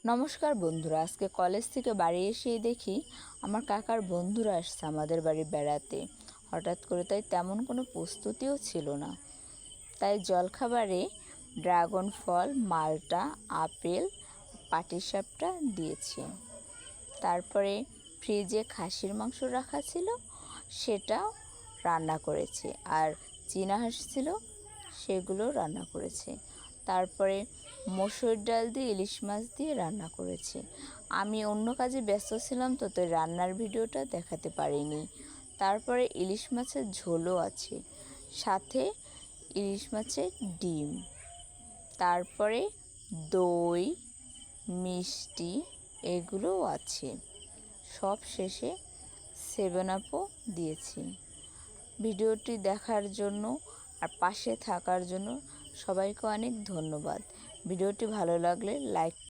নমস্কার বন্ধুরা, আজকে কলেজ থেকে বাড়ি এসেই দেখি আমার কাকার বন্ধুরা আসছে আমাদের বাড়ি বেড়াতে। হঠাৎ করে, তাই তেমন কোনো প্রস্তুতিও ছিল না। তাই জলখাবারে ড্রাগন ফল, মালটা, আপেল, পাটিসাপটা দিয়েছি। তারপরে ফ্রিজে খাসির মাংস রাখা ছিল, সেটাও রান্না করেছি। আর চীনা হাঁস ছিল, সেগুলো রান্না করেছি। তারপরে মসুর ডাল দিয়ে ইলিশ মাছ দিয়ে রান্না করেছি। আমি অন্য কাজে ব্যস্ত ছিলাম, তো তাই রান্নার ভিডিওটা দেখাতে পারিনি। তারপরে ইলিশ মাছের ঝোলও আছে, সাথে ইলিশ মাছের ডিম। তারপরে দই, মিষ্টি এগুলোও আছে। সব শেষে 7 আপও দিয়েছি। ভিডিওটি দেখার জন্য আর পাশে থাকার জন্য সবাইকে অনেক ধন্যবাদ। ভিডিওটি ভালো লাগলে লাইক